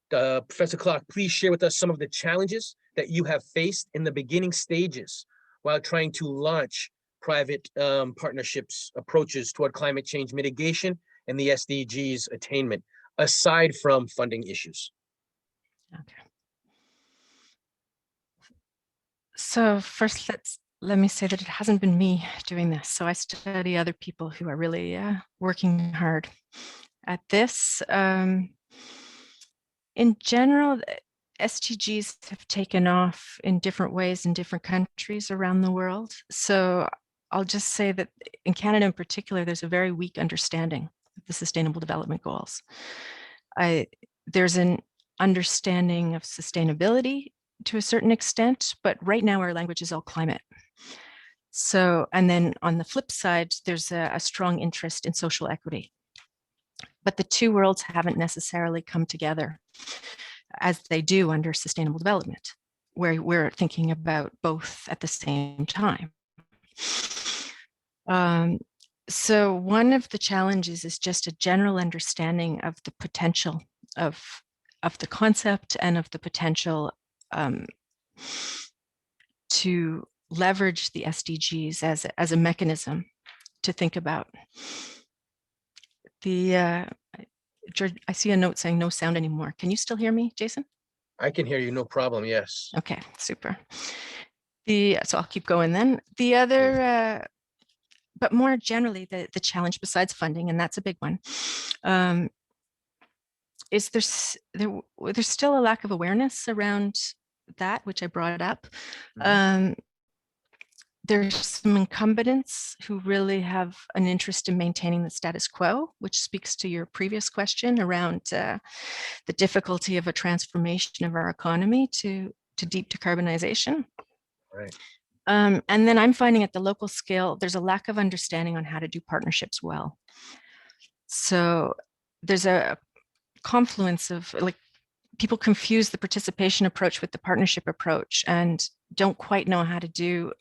Professor Clarke, please share with us some of the challenges that you have faced in the beginning stages while trying to launch private partnerships approaches toward climate change mitigation and the SDGs attainment, aside from funding issues. Okay. So first, let me say that it hasn't been me doing this. So I study other people who are really working hard at this. In general, SDGs have taken off in different ways in different countries around the world. So I'll just say that in Canada in particular, there's a very weak understanding of the Sustainable Development Goals. There's an understanding of sustainability to a certain extent, but right now our language is all climate. So, and then on the flip side, there's a strong interest in social equity. But the two worlds haven't necessarily come together as they do under sustainable development, where we're thinking about both at the same time. So one of the challenges is just a general understanding of the potential of the concept and of the potential to leverage the SDGs as a mechanism to think about. George, I see a note saying no sound anymore. Can you still hear me, Jason? I can hear you, no problem, yes. Okay, super. So I'll keep going then. The other, but more generally, the challenge besides funding, and that's a big one, is there's still a lack of awareness around that, which I brought up. There's some incumbents who really have an interest in maintaining the status quo, which speaks to your previous question around the difficulty of a transformation of our economy to deep decarbonization. Right. And then I'm finding at the local scale, there's a lack of understanding on how to do partnerships well. So there's a confluence of, like, people confuse the participation approach with the partnership approach and don't quite know how to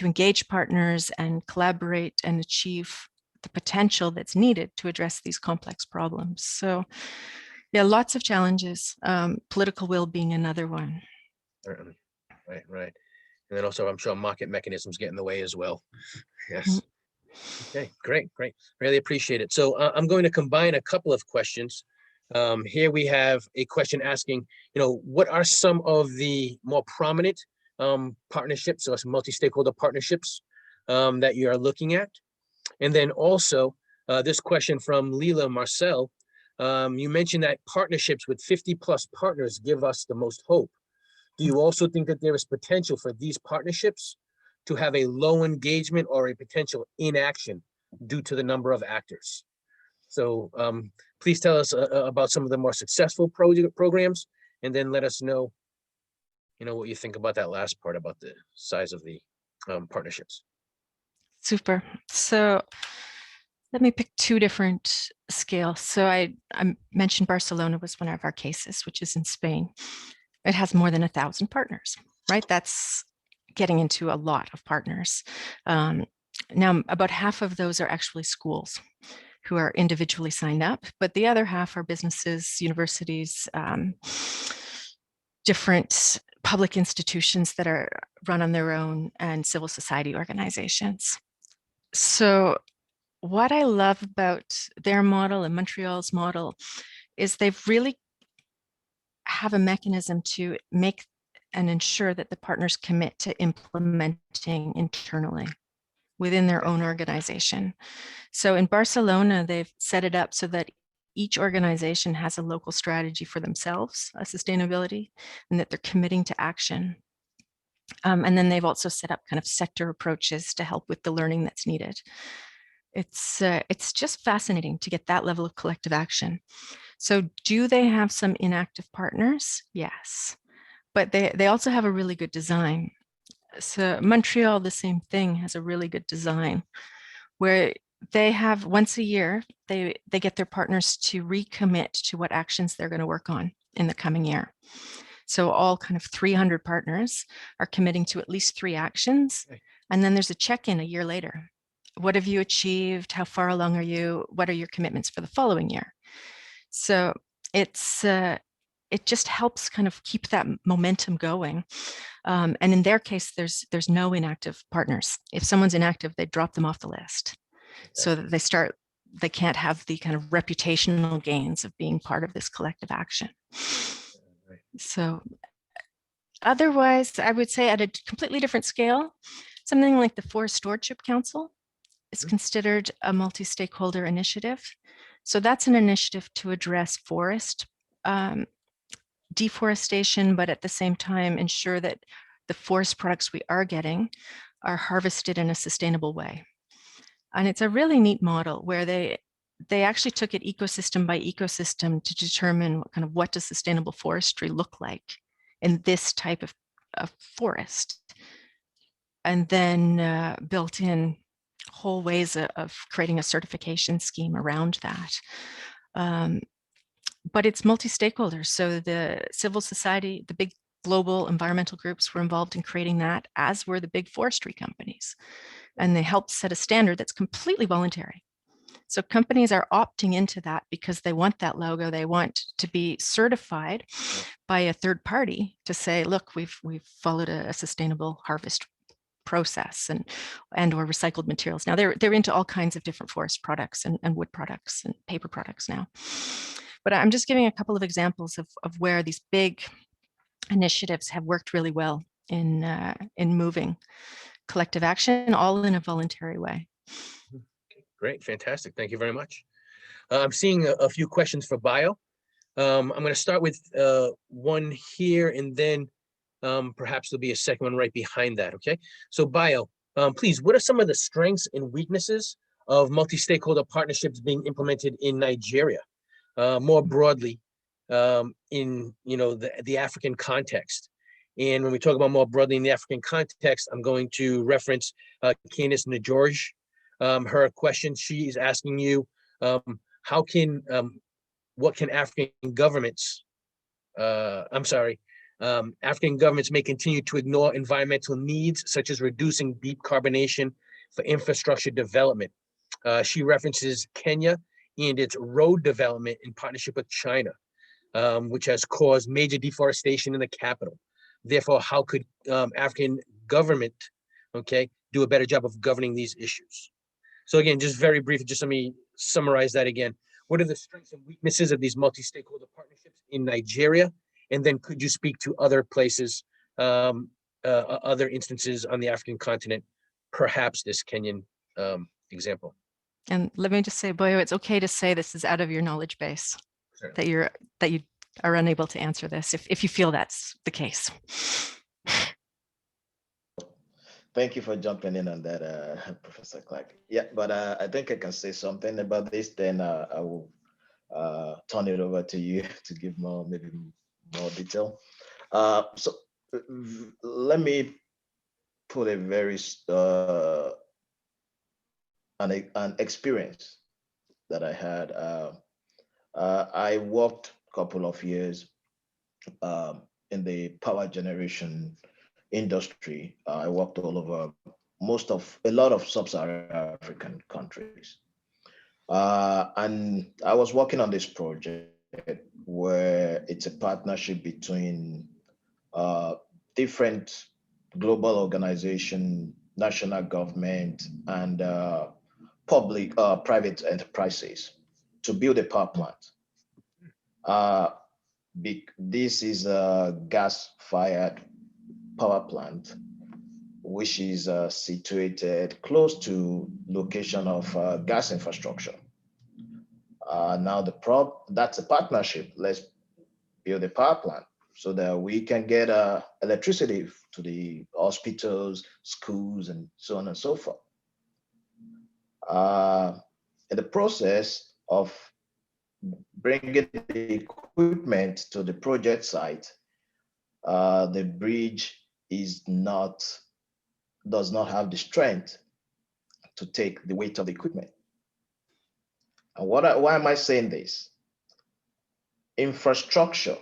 engage partners and collaborate and achieve the potential that's needed to address these complex problems. So yeah, lots of challenges, political will being another one. Certainly. Right. And then also, I'm sure market mechanisms get in the way as well. Yes. Okay, great. Really appreciate it. So I'm going to combine a couple of questions. Here we have a question asking, what are some of the more prominent partnerships or multi-stakeholder partnerships that you are looking at? And then also this question from Leela Marcel, you mentioned that partnerships with 50+ partners give us the most hope. Do you also think that there is potential for these partnerships to have a low engagement or a potential inaction due to the number of actors? So please tell us about some of the more successful programs, and then let us know, what you think about that last part about the size of the partnerships. Super. So let me pick two different scales. So I mentioned Barcelona was one of our cases, which is in Spain. It has more than 1,000 partners, right? That's getting into a lot of partners. Now, about half of those are actually schools who are individually signed up, but the other half are businesses, universities, different public institutions that are run on their own, and civil society organizations. So what I love about their model and Montreal's model is they've really have a mechanism to make and ensure that the partners commit to implementing internally within their own organization. So in Barcelona, they've set it up so that each organization has a local strategy for themselves, a sustainability, and that they're committing to action. And then they've also set up kind of sector approaches to help with the learning that's needed. It's just fascinating to get that level of collective action. So do they have some inactive partners? Yes, but they also have a really good design. So Montreal, the same thing, has a really good design where they have once a year, they get their partners to recommit to what actions they're going to work on in the coming year. So all kind of 300 partners are committing to at least 3 actions. And then there's a check-in a year later. What have you achieved? How far along are you? What are your commitments for the following year? So it just helps kind of keep that momentum going. And in their case, there's no inactive partners. If someone's inactive, they drop them off the list so that they can't have the kind of reputational gains of being part of this collective action. So otherwise, I would say at a completely different scale, something like the Forest Stewardship Council is considered a multi-stakeholder initiative. So that's an initiative to address forest deforestation, but at the same time ensure that the forest products we are getting are harvested in a sustainable way. And it's a really neat model where they actually took it ecosystem by ecosystem to determine what does sustainable forestry look like in this type of forest, and then built in whole ways of creating a certification scheme around that. But it's multi-stakeholder. So the civil society, the big global environmental groups were involved in creating that, as were the big forestry companies. And they helped set a standard that's completely voluntary. So companies are opting into that because they want that logo. They want to be certified by a third party to say, look, we've followed a sustainable harvest process and or recycled materials. Now they're into all kinds of different forest products and wood products and paper products now. But I'm just giving a couple of examples of where these big initiatives have worked really well in moving collective action, all in a voluntary way. Great, fantastic. Thank you very much. I'm seeing a few questions for Bio. I'm going to start with one here, and then perhaps there'll be a second one right behind that, okay? So Bio, please, what are some of the strengths and weaknesses of multi-stakeholder partnerships being implemented in Nigeria? More broadly, in the African context. And when we talk about more broadly in the African context, I'm going to reference Candice Najorj. Her question, she is asking you, what can African governments, African governments may continue to ignore environmental needs, such as reducing deep carbonation for infrastructure development. She references Kenya and its road development in partnership with China, which has caused major deforestation in the capital. Therefore, how could African government, do a better job of governing these issues? So again, just very briefly, just let me summarize that again. What are the strengths and weaknesses of these multi-stakeholder partnerships in Nigeria? And then could you speak to other places, other instances on the African continent, perhaps this Kenyan example? And let me just say, Boyo, it's okay to say this is out of your knowledge base, that you are unable to answer this if you feel that's the case. Thank you for jumping in on that, Professor Clarke. Yeah, but I think I can say something about this. Then I will turn it over to you to give maybe more detail. So let me put a very an experience that I had. I worked a couple of years in the power generation industry. I worked all over a lot of sub-Saharan African countries. And I was working on this project where it's a partnership between different global organization, national government, and private enterprises to build a power plant. This is a gas-fired power plant, which is situated close to location of gas infrastructure. Now that's a partnership. Let's build a power plant. so that we can get electricity to the hospitals, schools, and so on and so forth. In the process of bringing the equipment to the project site, the bridge does not have the strength to take the weight of the equipment. And why am I saying this? Infrastructure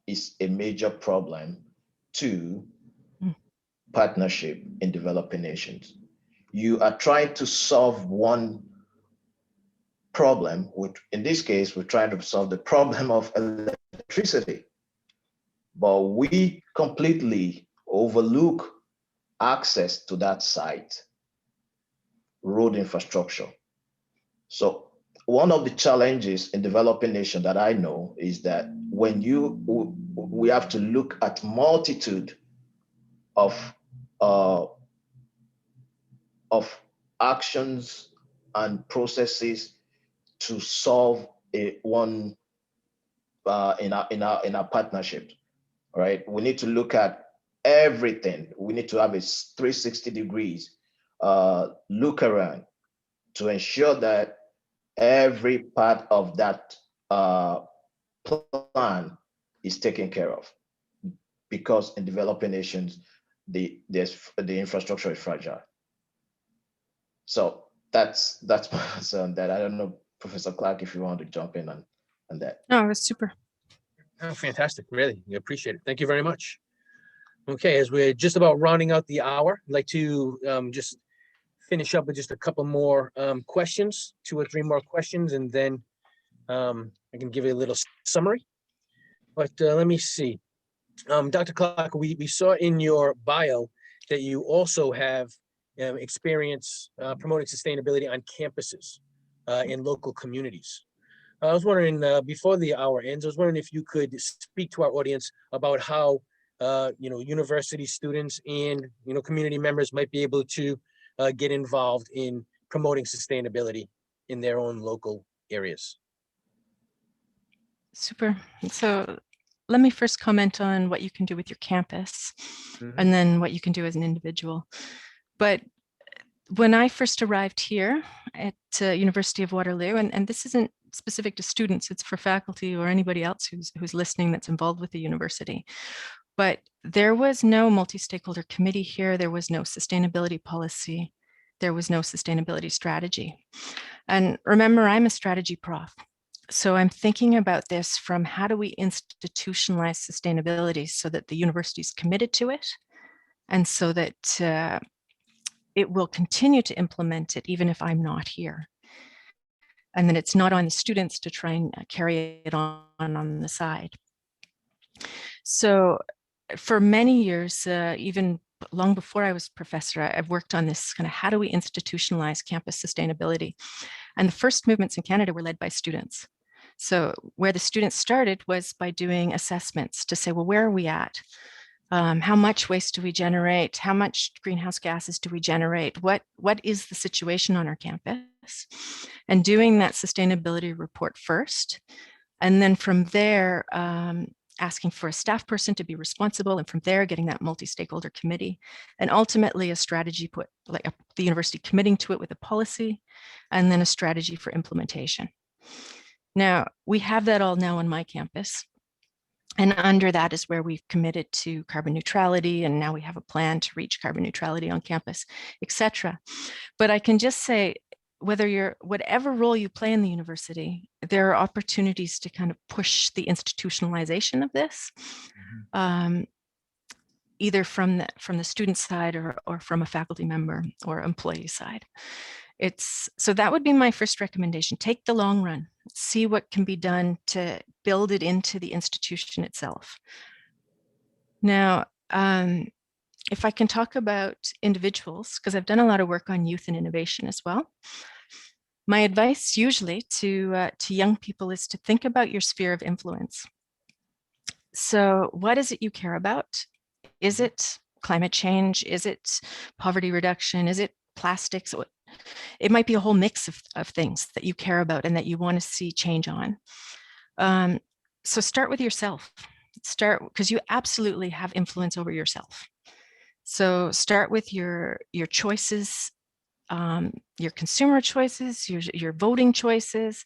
is a major problem to partnership in developing nations. You are trying to solve one problem, which in this case, we're trying to solve the problem of electricity, but we completely overlook access to that site, road infrastructure. So one of the challenges in developing nation that I know is that we have to look at multitude of actions and processes to solve one in our partnership, right? We need to look at everything. We need to have a 360 degrees look around to ensure that every part of that plan is taken care of, because in developing nations, the infrastructure is fragile. So that's my answer on that. I don't know, Professor Clarke, if you want to jump in on that. No, it was super. Oh, fantastic. Really, we appreciate it. Thank you very much. Okay, as we're just about rounding out the hour, I'd like to just finish up with just a couple more questions, 2 or 3 more questions, and then I can give you a little summary. But let me see. Dr. Clarke, we saw in your bio that you also have experience promoting sustainability on campuses in local communities. I was wondering, before the hour ends, I was wondering if you could speak to our audience about how university students and community members might be able to get involved in promoting sustainability in their own local areas. Super. So let me first comment on what you can do with your campus, and then what you can do as an individual. But when I first arrived here at University of Waterloo, and this isn't specific to students, it's for faculty or anybody else who's listening that's involved with the university. But there was no multi-stakeholder committee here. There was no sustainability policy. There was no sustainability strategy. And remember, I'm a strategy prof. So I'm thinking about this from how do we institutionalize sustainability so that the university is committed to it, and so that it will continue to implement it even if I'm not here. And then it's not on the students to try and carry it on the side. So for many years, even long before I was professor, I've worked on this kind of how do we institutionalize campus sustainability? And the first movements in Canada were led by students. So where the students started was by doing assessments to say, well, where are we at? How much waste do we generate? How much greenhouse gases do we generate? What is the situation on our campus? And doing that sustainability report first. And then from there, asking for a staff person to be responsible. And from there, getting that multi-stakeholder committee. And ultimately a strategy put, like the university committing to it with a policy, and then a strategy for implementation. Now, we have that all now on my campus. And under that is where we've committed to carbon neutrality, and now we have a plan to reach carbon neutrality on campus, etc. But I can just say, whatever role you play in the university, there are opportunities to kind of push the institutionalization of this, either from the student side or from a faculty member or employee side. So that would be my first recommendation. Take the long run, see what can be done to build it into the institution itself. Now, if I can talk about individuals, because I've done a lot of work on youth and innovation as well. My advice usually to young people is to think about your sphere of influence. So what is it you care about? Is it climate change? Is it poverty reduction? Is it plastics? It might be a whole mix of things that you care about and that you want to see change on. So start with yourself. Start, because you absolutely have influence over yourself. So start with your choices, your consumer choices, your voting choices.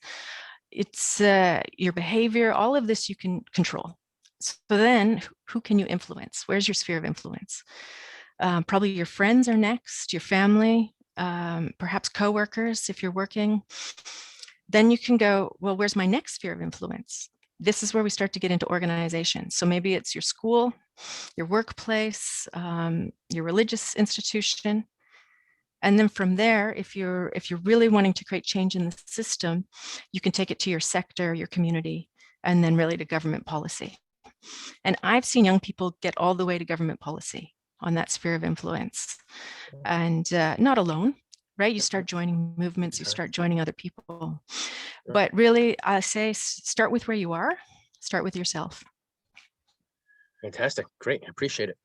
It's your behavior. All of this you can control. So then, who can you influence? Where's your sphere of influence? Probably your friends are next, your family, perhaps coworkers if you're working. Then you can go, well, where's my next sphere of influence? This is where we start to get into organization. So maybe it's your school, your workplace, your religious institution. And then from there, if you're really wanting to create change in the system, you can take it to your sector, your community, and then really to government policy. And I've seen young people get all the way to government policy on that sphere of influence, and not alone, right? You start joining movements, you start joining other people. But really, I say start with where you are, start with yourself. Fantastic. Great. I appreciate it.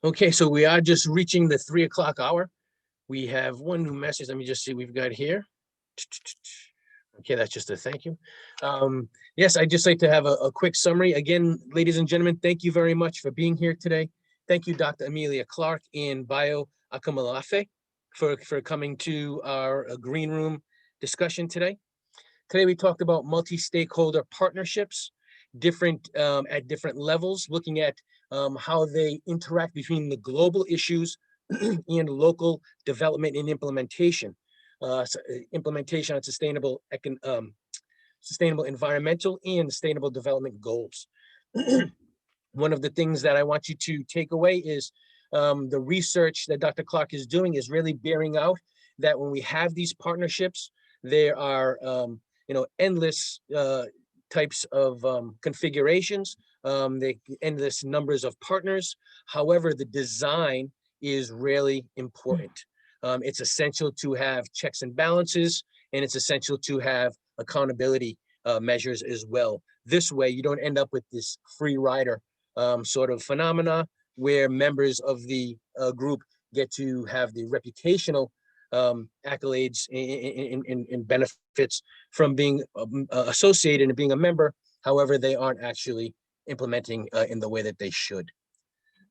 Okay, so we are just reaching the 3 o'clock hour. We have one new message. Let me just see what we've got here. Okay, that's just a thank you. Yes, I'd just like to have a quick summary. Again, ladies and gentlemen, thank you very much for being here today. Thank you, Dr. Amelia Clarke and Bio Akamalafe for coming to our green room discussion today. Today, we talked about multi-stakeholder partnerships, at different levels, looking at how they interact between the global issues and local development and implementation. Implementation on sustainable environmental and sustainable development goals. One of the things that I want you to take away is the research that Dr. Clarke is doing is really bearing out that when we have these partnerships, there are endless types of configurations, endless numbers of partners. However, the design is really important. It's essential to have checks and balances, and it's essential to have accountability measures as well. This way, you don't end up with this free rider sort of phenomena where members of the group get to have the reputational accolades and benefits from being associated and being a member. However, they aren't actually implementing in the way that they should.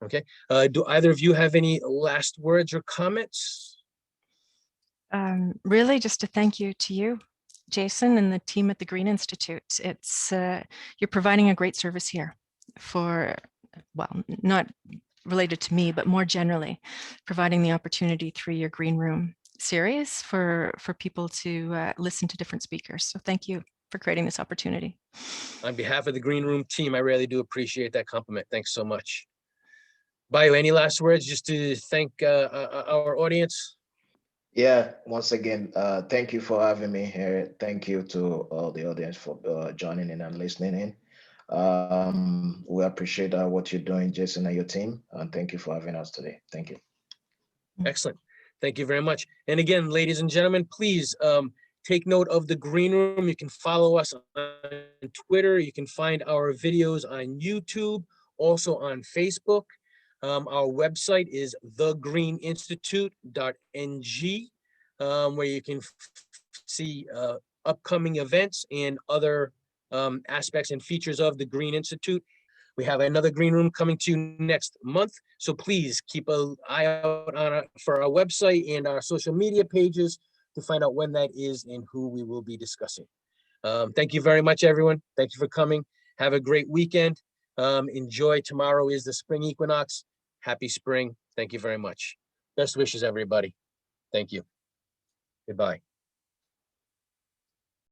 Okay. Do either of you have any last words or comments? Really, just a thank you to you, Jason, and the team at the Green Institute. It's you're providing a great service here for, well, not related to me, but more generally, providing the opportunity through your Green Room series for people to listen to different speakers. So thank you for creating this opportunity. On behalf of the Green Room team, I really do appreciate that compliment. Thanks so much. Bio, any last words just to thank our audience? Yeah, once again, thank you for having me here. Thank you to all the audience for joining in and listening in. We appreciate what you're doing, Jason, and your team. And thank you for having us today. Thank you. Excellent. Thank you very much. And again, ladies and gentlemen, please take note of the Green Room. You can follow us on Twitter. You can find our videos on YouTube, also on Facebook. Our website is thegreeninstitute.ng, where you can see upcoming events and other aspects and features of the Green Institute. We have another Green Room coming to you next month, so please keep an eye out for our website and our social media pages to find out when that is and who we will be discussing. Thank you very much, everyone. Thank you for coming. Have a great weekend. Enjoy. Tomorrow is the spring equinox. Happy spring. Thank you very much. Best wishes, everybody. Thank you. Goodbye.